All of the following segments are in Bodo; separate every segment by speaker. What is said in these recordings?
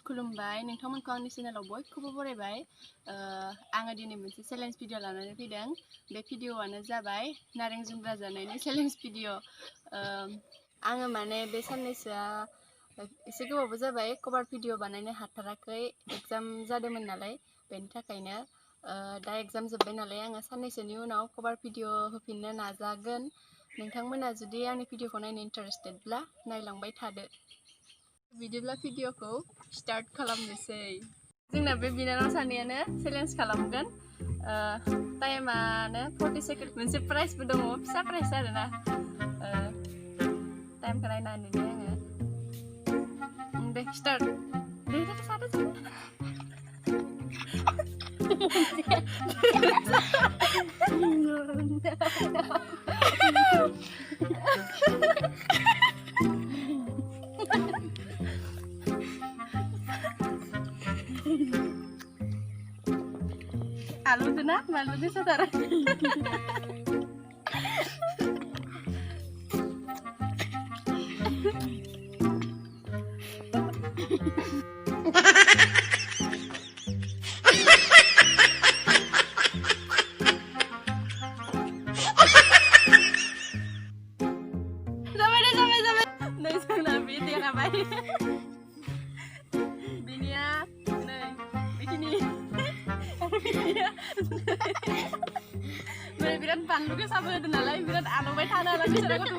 Speaker 1: खुलुमबाय नोंथांमोनखौ आंनि चेनेलाव बयखौबो बरायबाय आङो दिनै मोनसे चेलेन्ज भिडिअ लानानै फैदों बे भिडिअआनो जाबाय नारें जुमब्रा जानायनि चेलेन्ज भिडिअ आङो माने बे साननैसोआ एसे गोबावबो जाबाय कभार भिडिअ बानायनो हाथाराखै एग्जाम जादोंमोन नालाय बेनि थाखायनो दा एग्जाम जोब्बाय नालाय आङो साननैसोनि उनाव कभार भिडिअ होफिननो नाजागोन नोंथांमोना जुदि आंनि भिडिअखौ नायनो इन्टारेस्टेडब्ला नायलांबाय थादो बिदिब्ला भिडिअखौ स्टार्ट खालामनोसै जोंना बे बिनानाव सानैयानो चेलेन्ज खालामगोन टाइमानो 40 सेकेन्ड मोनसे प्राइजबो दङ फिसा प्राइज आरोना टाइमखौ नायनानै आङो दे स्टार्ट दे सादो आलु ना malu deh saudara sampai nang nabi dia ngapain binia nih begini birat bantu ke sabar denalai birat anu baik tanah lagi cara kau tuh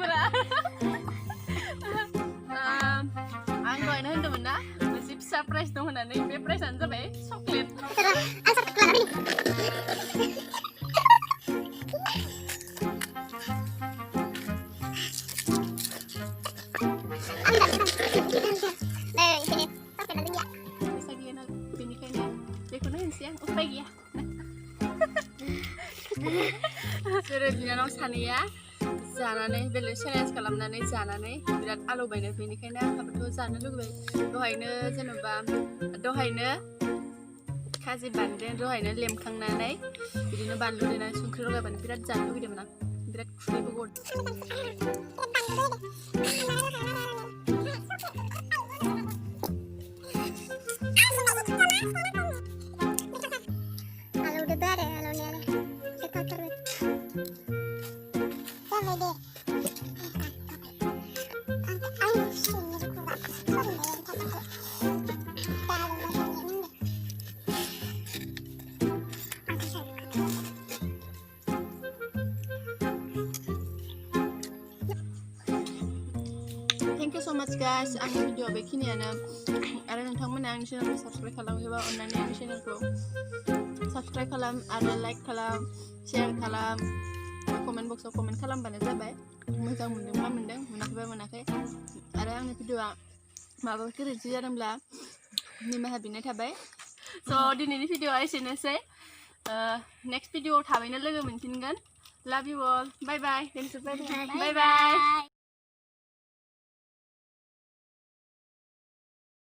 Speaker 1: ang doain hendak mana masih surprise dong mana nih surprise anja baik coklat Sudah bilang sania, jangan beli challenge kalam nane jangan birat alu bayar bini kayaknya apa tuh jangan lu doainnya jenuba doainnya kasih bandeng doainnya lem kang nane jadi bandu dena sungkir loga ban birat jangan lu gitu mana birat kuli bugut Thank you so much guys. Ang video beginiana. Ada nonton ang channel subscribe kalam hiba onane ang channel ko. Subscribe kalam, ada like kalam, share kalam, comment box comment kalam bana jabai. Moजां मोनदोंबा मोनदों मोनाखैबा मोनाखै आरो आंनि भिडिअआ माबाफोर गोरोन्थि जादोंब्ला निमाहा बिनाय थाबाय स' दिनैनि भिडिअआ एसेनोसै नेक्स्ट भिडिअआव थाबैनो लोगो मोनफिनगोन लाभ इउ अल बाय बाय बाय बाय